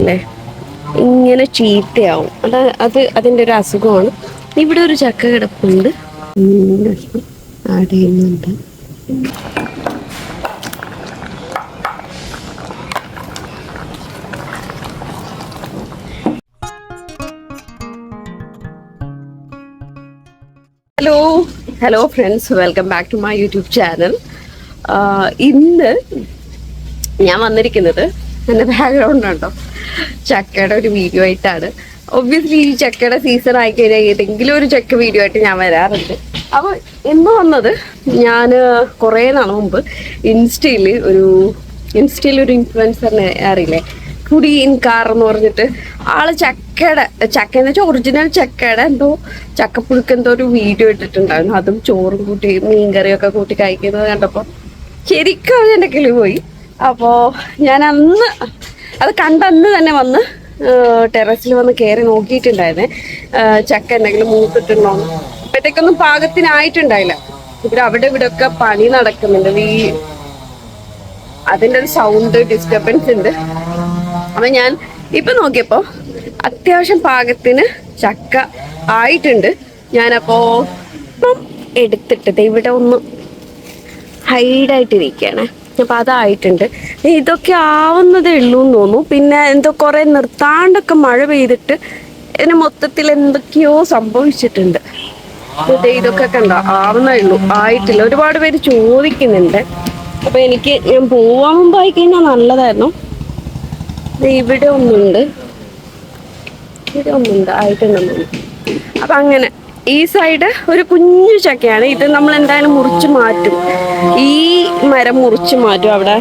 കണ്ടിട്ടില്ലേ, ഇങ്ങനെ ചീത്തയാവും. അതിൻ്റെ ഒരു അസുഖമാണ്. ഇവിടെ ഒരു ചക്ക കിടപ്പുണ്ട്, ആഡ് ചെയ്യുന്നുണ്ട്. Hello friends, welcome back to my YouTube channel. ഇന്ന് ഞാൻ വന്നിരിക്കുന്നത്, എൻ്റെ ബാക്ക്ഗ്രൗണ്ട് ഉണ്ടോ, ചക്കയുടെ ഒരു വീഡിയോ ആയിട്ടാണ്. ഒബ്വിയസ്ലി ഈ ചക്കയുടെ സീസൺ ആയിക്കഴിഞ്ഞാൽ ഏതെങ്കിലും ഒരു ചക്ക വീഡിയോ ആയിട്ട് ഞാൻ വരാറുണ്ട്. അപ്പോൾ ഇന്ന് വന്നത്, ഞാൻ കുറേ നാൾ മുമ്പ് ഇൻസ്റ്റയിൽ ഒരു ഇൻഫ്ലുവൻസറിനെ അറിയില്ലേ, ഫുഡി ഇൻ കാർ എന്ന് പറഞ്ഞിട്ട്, ആള് ചക്ക എന്ന് വെച്ചാൽ ഒറിജിനൽ ചക്കയുടെ എന്തോ ചക്കപ്പുഴുക്ക് എന്തോ ഒരു വീഡിയോ ഇട്ടിട്ടുണ്ടായിരുന്നു. അതും ചോറും കൂട്ടി മീൻകറിയൊക്കെ കൂട്ടി കഴിക്കുന്നത് കണ്ടപ്പോൾ ശരിക്കും എൻ്റെ കിളി പോയി. അപ്പോൾ ഞാൻ അത് കണ്ടന്ന് തന്നെ വന്ന് ടെറസിൽ വന്ന് കയറി നോക്കിയിട്ടുണ്ടായിരുന്നേ, ചക്ക എന്തെങ്കിലും മൂത്തിട്ടുണ്ടോന്ന്. അപ്പോഴത്തേക്കൊന്നും പാകത്തിനായിട്ടുണ്ടായില്ല. അവിടെ ഒക്കെ പണി നടക്കുന്നുണ്ട്, അതിൻ്റെ ഒരു സൗണ്ട് ഡിസ്റ്റർബൻസ് ഉണ്ട്. അപ്പൊ ഞാൻ ഇപ്പൊ നോക്കിയപ്പോ അത്യാവശ്യം പാകത്തിന് ചക്ക ആയിട്ടുണ്ട്. ഞാനപ്പോ എടുത്തിട്ടത് ഇവിടെ ഒന്ന് ഹൈഡായിട്ടിരിക്കുകയാണ്. അപ്പൊ അതായിട്ടുണ്ട്. ഇതൊക്കെ ആവുന്നതേ ഉള്ളൂ എന്ന് തോന്നുന്നു. പിന്നെ എന്തോ കുറെ നിർത്താണ്ടൊക്കെ മഴ പെയ്തിട്ട് ഇതിന് മൊത്തത്തിൽ എന്തൊക്കെയോ സംഭവിച്ചിട്ടുണ്ട്. ഇതൊക്കെ കണ്ടോ, ആവുന്നേ ഉള്ളൂ, ആയിട്ടില്ല. ഒരുപാട് പേര് ചോദിക്കുന്നുണ്ട്. അപ്പൊ ഞാൻ പോവാൻ മുമ്പായി കഴിഞ്ഞാൽ നല്ലതായിരുന്നു. ഇവിടെ ഒന്നുണ്ട് ആയിട്ടുണ്ടെന്നു. അപ്പൊ അങ്ങനെ ഈ സൈഡ് ഒരു കുഞ്ഞു ചക്കയാണ്. ഇത് നമ്മൾ എന്തായാലും മുറിച്ച് മാറ്റും, ഈ മരം മുറിച്ച് മാറ്റും. അവിടെ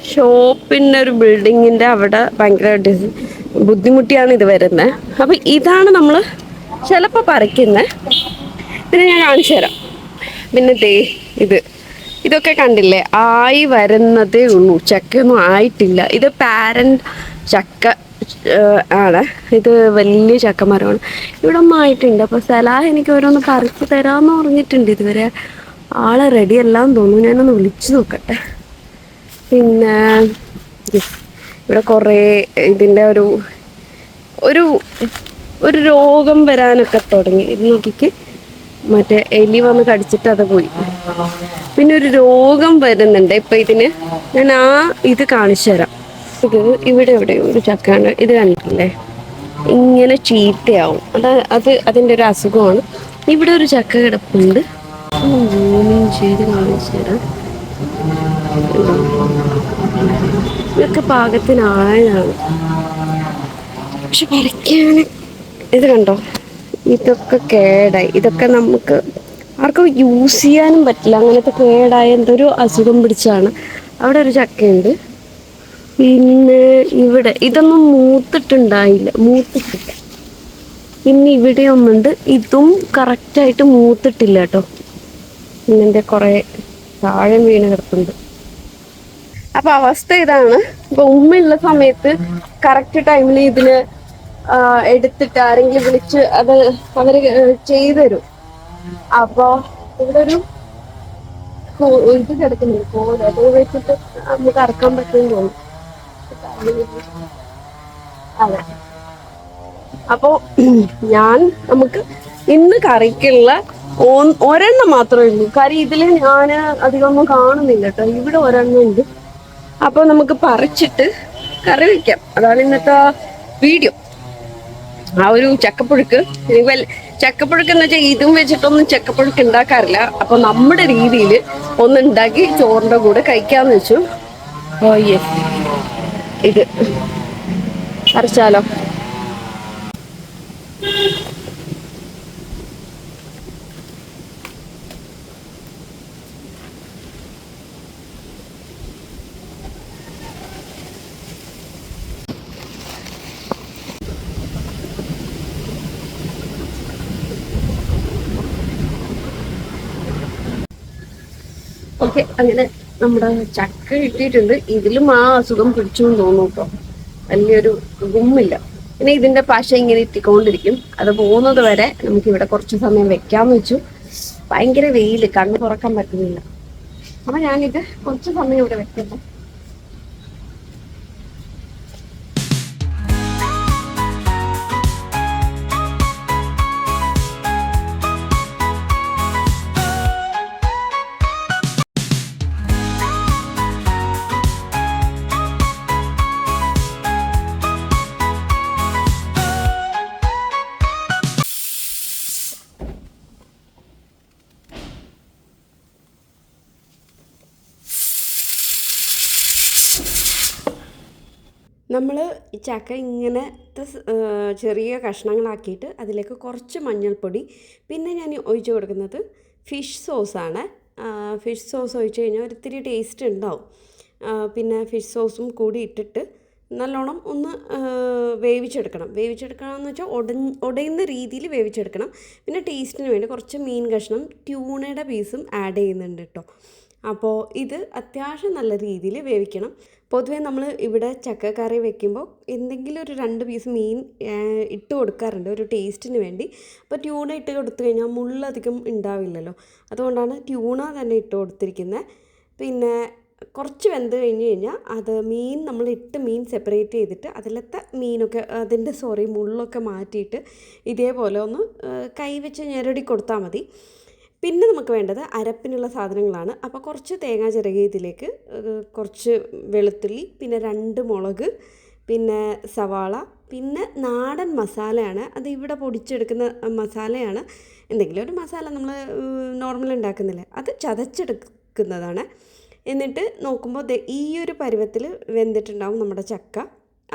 ഷോപ്പിന്റെ ഒരു ബിൽഡിങ്ങിന്റെ അവിടെ ഭയങ്കര ബുദ്ധിമുട്ടിയാണ് ഇത് വരുന്നത്. അപ്പൊ ഇതാണ് നമ്മൾ ചിലപ്പോൾ പറിക്കുന്നത്. പിന്നെ ഞാൻ കാണിച്ചു തരാം. പിന്നെ ഇതൊക്കെ കണ്ടില്ലേ, ആയി വരുന്നതേ ഉള്ളൂ, ചക്കയൊന്നും ആയിട്ടില്ല. ഇത് പാരന്റ് ചക്ക ആണ്. ഇത് വലിയ ചക്കമരമാണ്. ഇവിടെ ഒന്നും ആയിട്ടുണ്ട്. അപ്പോൾ സലാഹ് എനിക്ക് ഓരോന്ന് പറിച്ച് തരാമെന്ന് പറഞ്ഞിട്ടുണ്ട്. ഇതുവരെ ആളെ റെഡി അല്ലാന്ന് തോന്നുന്നു. ഞാനൊന്ന് വിളിച്ചു നോക്കട്ടെ. പിന്നെ ഇവിടെ കുറേ ഇതിൻ്റെ ഒരു രോഗം വരാനൊക്കെ തുടങ്ങി. ഇത് നോക്കിക്ക്, മറ്റേ എലി വന്ന് കടിച്ചിട്ട് അത് പോയി. പിന്നെ ഒരു രോഗം വരുന്നുണ്ട് ഇപ്പൊ ഇതിന്. ഞാൻ ഇത് കാണിച്ചു തരാം. ഇവിടെ ഒരു ചക്കാണ്, ഇത് കണ്ടിട്ടില്ലേ, ഇങ്ങനെ ചീത്തയാവും. അതിൻ്റെ ഒരു അസുഖമാണ്. ഇവിടെ ഒരു ചക്ക കിടപ്പുണ്ട്, ചെയ്ത് കാണിച്ചു തരാം. ഇതൊക്കെ പാകത്തിനായതാണ്, പക്ഷെ പറിക്കാന് ഇത് കണ്ടോ, ഇതൊക്കെ കേടായി. ഇതൊക്കെ നമുക്ക് ആർക്കും യൂസ് ചെയ്യാനും പറ്റില്ല. അങ്ങനത്തെ കേടായ എന്തൊരു അസുഖം പിടിച്ചാണ്. അവിടെ ഒരു ചക്കയുണ്ട്. പിന്നെ ഇവിടെ ഇതൊന്നും മൂത്തിട്ടില്ല. പിന്നെ ഇവിടെ ഒന്നുണ്ട്, ഇതും കറക്റ്റായിട്ട് മൂത്തിട്ടില്ല കേട്ടോ. പിന്നെ കുറെ താഴെ വീണ് കിടപ്പുണ്ട്. അപ്പൊ അവസ്ഥ ഇതാണ്. ഇപ്പൊ ഉമ്മയുള്ള സമയത്ത് കറക്റ്റ് ടൈമിൽ ഇതിന് എടുത്തിട്ട് ആരെങ്കിലും വിളിച്ച് അവര് ചെയ്തു തരും. അപ്പൊ ഇവിടെ ഒരു ഇത് കിടക്കുന്നുണ്ട്, കോല. അത് വെച്ചിട്ട് നമുക്ക് അറക്കാൻ പറ്റുമെന്ന് തോന്നുന്നു. അതെ. അപ്പോ നമുക്ക് ഇന്ന് കറിക്കുള്ള ഒരെണ്ണം മാത്രമേ ഉള്ളൂ. കറി ഇതില് ഞാൻ അധികമൊന്നും കാണുന്നില്ല കേട്ടോ. ഇവിടെ ഒരെണ്ണം ഉണ്ട്. അപ്പൊ നമുക്ക് പറിച്ചിട്ട് കറി വെക്കാം. അതാണ് ഇന്നത്തെ വീഡിയോ. ആ ഒരു ചക്കപ്പുഴുക്ക് എന്ന് വെച്ചാൽ ഇതും വെച്ചിട്ടൊന്നും ചക്കപ്പുഴുക്ക് ഉണ്ടാക്കാറില്ല. അപ്പൊ നമ്മുടെ രീതിയിൽ ഒന്നുണ്ടാക്കി ചോറിന്റെ കൂടെ കഴിക്കാന്ന് വെച്ചു. ഇത് പറിച്ചാലോ? ഓക്കെ, അങ്ങനെ നമ്മുടെ ചക്ക കിട്ടിയിട്ടുണ്ട്. ഇതിലും ആ അസുഖം പിടിച്ചു എന്ന് തോന്നുന്നു കേട്ടോ. വലിയൊരു ഗുമ്മില്ല. പിന്നെ ഇതിന്റെ പശ ഇങ്ങനെ ഇട്ടിക്കൊണ്ടിരിക്കും. അത് പോകുന്നത് വരെ നമുക്ക് ഇവിടെ കുറച്ച് സമയം വെക്കാന്ന് വെച്ചു. ഭയങ്കര വെയില്, കണ്ണ് തുറക്കാൻ പറ്റുന്നില്ല. അപ്പൊ ഞാനിത് കുറച്ച് സമയം ഇവിടെ വെക്കട്ടെ. നമ്മൾ ഈ ചക്ക ഇങ്ങനത്തെ ചെറിയ കഷ്ണങ്ങളാക്കിയിട്ട് അതിലേക്ക് കുറച്ച് മഞ്ഞൾപ്പൊടി, പിന്നെ ഞാൻ ഒഴിച്ച് കൊടുക്കുന്നത് ഫിഷ് സോസാണ്. ഫിഷ് സോസ് ഒഴിച്ച് കഴിഞ്ഞാൽ ഒരിത്തിരി ടേസ്റ്റ് ഉണ്ടാവും. പിന്നെ ഫിഷ് സോസും കൂടി ഇട്ടിട്ട് നല്ലോണം ഒന്ന് വേവിച്ചെടുക്കണം എന്ന് വെച്ചാൽ ഉടയുന്ന രീതിയിൽ വേവിച്ചെടുക്കണം. പിന്നെ ടേസ്റ്റിന് വേണ്ടി കുറച്ച് മീൻ കഷ്ണം, ട്യൂണയുടെ പീസും ആഡ് ചെയ്യുന്നുണ്ട് കേട്ടോ. അപ്പോൾ ഇത് അത്യാവശ്യം നല്ല രീതിയിൽ വേവിക്കണം. പൊതുവേ നമ്മൾ ഇവിടെ ചക്കക്കറി വെക്കുമ്പോൾ എന്തെങ്കിലും ഒരു 2 പീസ് മീൻ ഇട്ട് കൊടുക്കാറുണ്ട് ഒരു ടേസ്റ്റിന് വേണ്ടി. അപ്പോൾ ട്യൂണ ഇട്ട് കൊടുത്തു കഴിഞ്ഞാൽ മുള്ളധികം ഉണ്ടാവില്ലല്ലോ, അതുകൊണ്ടാണ് ട്യൂണ തന്നെ ഇട്ട് കൊടുത്തിരിക്കുന്നത്. പിന്നെ കുറച്ച് വെന്ത് കഴിഞ്ഞാൽ അത് മീൻ സെപ്പറേറ്റ് ചെയ്തിട്ട് അതിലത്തെ മീനൊക്കെ മുള്ളൊക്കെ മാറ്റിയിട്ട് ഇതേപോലെ ഒന്ന് കൈവച്ച് ഞെരടി കൊടുത്താൽ മതി. പിന്നെ നമുക്ക് വേണ്ടത് അരപ്പിനുള്ള സാധനങ്ങളാണ്. അപ്പോൾ കുറച്ച് തേങ്ങ ചിരകിയതിലേക്ക് കുറച്ച് വെളുത്തുള്ളി, പിന്നെ 2 മുളക്, പിന്നെ സവാള, പിന്നെ നാടൻ മസാലയാണ്. അത് ഇവിടെ പൊടിച്ചെടുക്കുന്ന മസാലയാണ്. എന്തെങ്കിലും ഒരു മസാല നമ്മൾ നോർമൽ ഉണ്ടാക്കുന്നില്ലേ, അത് ചതച്ചെടുക്കുന്നതാണ്. എന്നിട്ട് നോക്കുമ്പോൾ ഈ ഒരു പരുവത്തിൽ വെന്തിട്ടുണ്ടാവും നമ്മുടെ ചക്ക.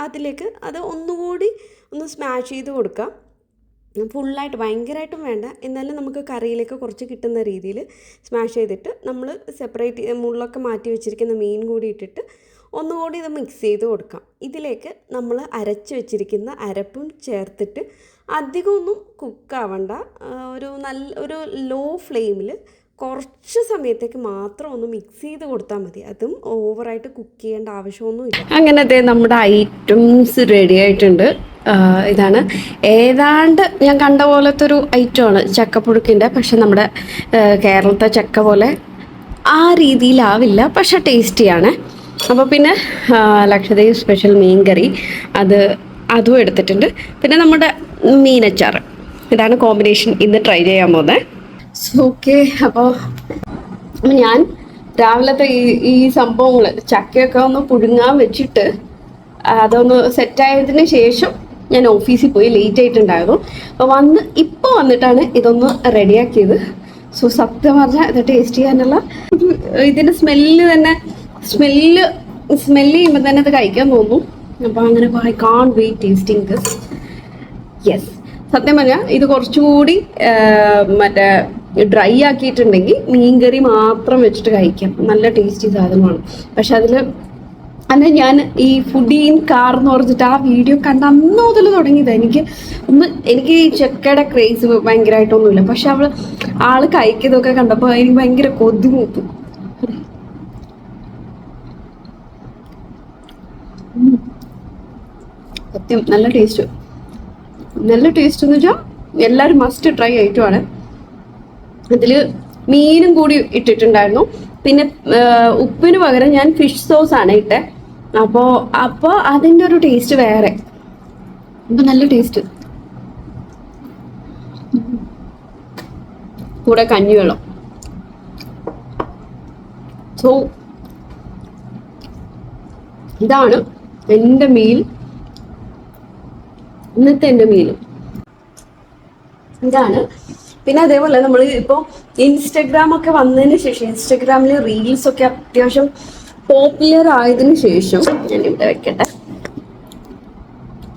അതിലേക്ക് അത് ഒന്നുകൂടി ഒന്ന് സ്മാഷ് ചെയ്ത് കൊടുക്കാം. ഫുള്ളായിട്ട് ഭയങ്കരമായിട്ടും വേണ്ട, എന്നാലും നമുക്ക് കറിയിലേക്ക് കുറച്ച് കിട്ടുന്ന രീതിയിൽ സ്മാഷ് ചെയ്തിട്ട് നമ്മൾ സെപ്പറേറ്റ് മുള്ളൊക്കെ മാറ്റി വെച്ചിരിക്കുന്ന മീൻ കൂടി ഇട്ടിട്ട് ഒന്നുകൂടി ഇത് മിക്സ് ചെയ്ത് കൊടുക്കാം. ഇതിലേക്ക് നമ്മൾ അരച്ച് വെച്ചിരിക്കുന്ന അരപ്പും ചേർത്തിട്ട് അധികമൊന്നും കുക്കാവണ്ട, ഒരു ലോ ഫ്ലെയിമിൽ കുറച്ച് സമയത്തേക്ക് മാത്രം ഒന്ന് മിക്സ് ചെയ്ത് കൊടുത്താൽ മതി. അതും ഓവറായിട്ട് കുക്ക് ചെയ്യേണ്ട ആവശ്യമൊന്നുമില്ല. അങ്ങനത്തെ നമ്മുടെ ഐറ്റംസ് റെഡി ആയിട്ടുണ്ട്. ഇതാണ് ഏതാണ്ട് ഞാൻ കണ്ട പോലത്തെ ഒരു ഐറ്റമാണ് ചക്കപ്പുഴുക്കിൻ്റെ. പക്ഷെ നമ്മുടെ കേരളത്തെ ചക്ക പോലെ ആ രീതിയിലാവില്ല, പക്ഷെ ടേസ്റ്റിയാണ്. അപ്പോൾ പിന്നെ ലക്ഷദ്വീപ് സ്പെഷ്യൽ മീൻ കറി അതും എടുത്തിട്ടുണ്ട്. പിന്നെ നമ്മുടെ മീനച്ചാറ്, ഇതാണ് കോമ്പിനേഷൻ ഇന്ന് ട്രൈ ചെയ്യാൻ പോകുന്നത്. ഓക്കെ, അപ്പോൾ ഞാൻ രാവിലത്തെ ഈ സംഭവങ്ങൾ ചക്കയൊക്കെ ഒന്ന് പുഴുങ്ങാൻ വെച്ചിട്ട് അതൊന്ന് സെറ്റായതിന് ശേഷം ഞാൻ ഓഫീസിൽ പോയി ലേറ്റ് ആയിട്ടുണ്ടായിരുന്നു. അപ്പോൾ ഇപ്പോൾ വന്നിട്ടാണ് ഇതൊന്ന് റെഡിയാക്കിയത്. സോ സത്യം പറഞ്ഞാൽ ഇത് ടേസ്റ്റ് ചെയ്യാനുള്ള ഇതിൻ്റെ സ്മെല്ല് ചെയ്യുമ്പോൾ തന്നെ ഇത് കഴിക്കാൻ തോന്നും. അപ്പോൾ അങ്ങനെ I can't wait tasting this. Yes, സത്യം പറഞ്ഞാൽ ഇത് കുറച്ചുകൂടി മറ്റേ ഡ്രൈ ആക്കിയിട്ടുണ്ടെങ്കിൽ മീൻകറി മാത്രം വെച്ചിട്ട് കഴിക്കാം, നല്ല ടേസ്റ്റി സാധനമാണ്. പക്ഷെ അന്ന് ഞാൻ ഈ ഫുഡി ഇൻ കാർ എന്ന് പറഞ്ഞിട്ട് ആ വീഡിയോ കണ്ട അന്ന് മുതൽ തുടങ്ങിയതാണ്. എനിക്ക് ഈ ചക്കയുടെ ക്രേസ് ഭയങ്കരമായിട്ടൊന്നുമില്ല, പക്ഷെ ആള് കഴിക്കുന്നതൊക്കെ കണ്ടപ്പോൾ എനിക്ക് ഭയങ്കര കൊതി മൂത്തു. സത്യം നല്ല ടേസ്റ്റ് എന്ന് വെച്ചാൽ എല്ലാവരും മസ്റ്റ് ട്രൈ ആയിട്ടുമാണ്. ഇതിൽ മീനും കൂടി ഇട്ടിട്ടുണ്ടായിരുന്നു. പിന്നെ ഉപ്പിന് പകരം ഞാൻ ഫിഷ് സോസ് ആണ് ഇട്ടേ. അപ്പോൾ അതിൻ്റെ ഒരു ടേസ്റ്റ് വേറെ. അപ്പം നല്ല ടേസ്റ്റ്. കൂടെ കഞ്ഞിവെള്ളം. സോ ഇതാണ് എൻ്റെ മീൽ, ഇന്നത്തെ എൻ്റെ മീൽ ഇതാണ്. പിന്നെ അതേപോലെ നമ്മൾ ഇപ്പോൾ ഇൻസ്റ്റഗ്രാമൊക്കെ വന്നതിന് ശേഷം, ഇൻസ്റ്റഗ്രാമിൽ റീൽസൊക്കെ അത്യാവശ്യം പോപ്പുലർ ആയതിനു ശേഷം, ഞാൻ ഇവിടെ വെക്കട്ടെ,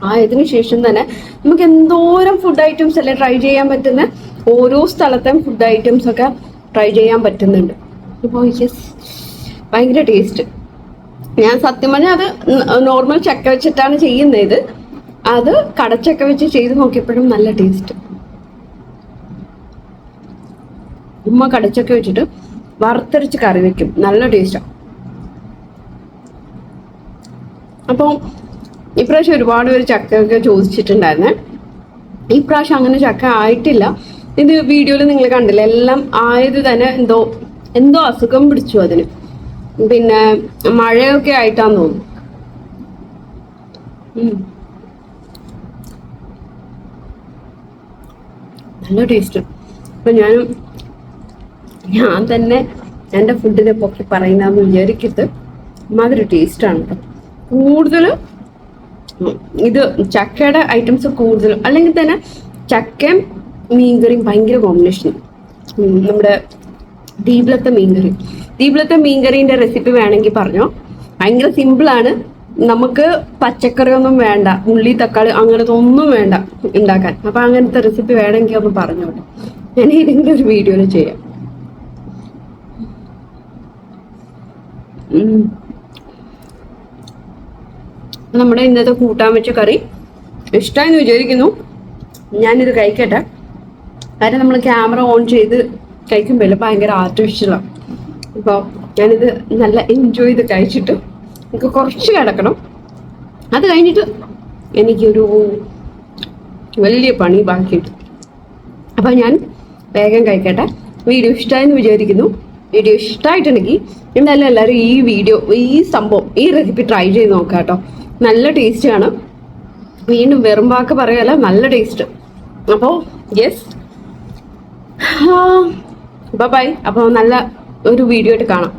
ആയതിനു ശേഷം തന്നെ നമുക്ക് എന്തോരം ഫുഡ് ഐറ്റംസ് അല്ലേ ട്രൈ ചെയ്യാൻ പറ്റുന്ന, ഓരോ സ്ഥലത്തെയും ഫുഡ് ഐറ്റംസ് ഒക്കെ ട്രൈ ചെയ്യാൻ പറ്റുന്നുണ്ട്. അപ്പോൾ യെസ്, ഭയങ്കര ടേസ്റ്റ്. ഞാൻ സത്യം പറഞ്ഞാൽ അത് നോർമൽ ചക്ക വെച്ചിട്ടാണ് ചെയ്യുന്നത്. അത് കടച്ചക്ക വെച്ച് ചെയ്ത് നോക്കിയപ്പോഴും നല്ല ടേസ്റ്റ്. ഉമ്മ കടച്ചക്ക വെച്ചിട്ട് വറുത്തരച്ച് കറി വെക്കും, നല്ല ടേസ്റ്റാണ്. അപ്പോൾ ഇപ്രാവശ്യം ഒരുപാട് പേര് ചക്കയൊക്കെ ചോദിച്ചിട്ടുണ്ടായിരുന്നേ. ഇപ്രാവശ്യം അങ്ങനെ ചക്ക ആയിട്ടില്ല. ഇത് വീഡിയോയിൽ നിങ്ങൾ കണ്ടില്ല, എല്ലാം ആയത് തന്നെ എന്തോ അസുഖം പിടിച്ചു അതിന്. പിന്നെ മഴയൊക്കെ ആയിട്ടാന്ന് തോന്നുന്നു. നല്ല ടേസ്റ്റ്. അപ്പൊ ഞാൻ തന്നെ എൻ്റെ ഫുഡിനെ പൊക്കി പറയുന്നതെന്ന് വിചാരിക്കരുത്, മാതിരി ടേസ്റ്റാണ് കേട്ടോ. കൂടുതൽ ഇത് ചക്കയുടെ ഐറ്റംസ് കൂടുതലും, അല്ലെങ്കിൽ തന്നെ ചക്കയും മീൻകറിയും ഭയങ്കര കോമ്പിനേഷൻ. നമ്മുടെ ദീപിലത്തെ മീൻകറീൻ്റെ റെസിപ്പി വേണമെങ്കിൽ പറഞ്ഞോ. ഭയങ്കര സിമ്പിളാണ്, നമുക്ക് പച്ചക്കറിയൊന്നും വേണ്ട, ഉള്ളി തക്കാളി അങ്ങനത്തെ ഒന്നും വേണ്ട ഉണ്ടാക്കാൻ. അപ്പൊ അങ്ങനത്തെ റെസിപ്പി വേണമെങ്കിൽ ഒന്ന് പറഞ്ഞോട്ടെ, ഞാൻ ഏതെങ്കിലും ഒരു വീഡിയോയിൽ ചെയ്യാം. നമ്മുടെ ഇന്നത്തെ കൂട്ടാൻ വെച്ച കറി ഇഷ്ടമായെന്ന് വിചാരിക്കുന്നു. ഞാനിത് കഴിക്കട്ടെ. കാര്യം നമ്മൾ ക്യാമറ ഓൺ ചെയ്ത് കഴിക്കുമ്പോൾ ഭയങ്കര ആർട്ടിഫിഷ്യലാണ്. അപ്പോൾ ഞാനിത് നല്ല എൻജോയ് ചെയ്ത് കഴിച്ചിട്ട് എനിക്ക് കുറച്ച് കിടക്കണം. അത് കഴിഞ്ഞിട്ട് എനിക്കൊരു വലിയ പണി ബാക്കിയിട്ട്. അപ്പം ഞാൻ വേഗം കഴിക്കട്ടെ. വീഡിയോ ഇഷ്ടമായെന്ന് വിചാരിക്കുന്നു. വീഡിയോ ഇഷ്ടമായിട്ടുണ്ടെങ്കിൽ എന്തായാലും എല്ലാവരും ഈ സംഭവം ഈ റെസിപ്പി ട്രൈ ചെയ്ത് നോക്കാം കേട്ടോ. നല്ല ടേസ്റ്റാണ്. വീണ്ടും വെറും വാക്ക് പറയല്ല, നല്ല ടേസ്റ്റ്. അപ്പോൾ യെസ്, ബൈ. അപ്പോൾ നല്ല ഒരു വീഡിയോ ആയിട്ട് കാണാം.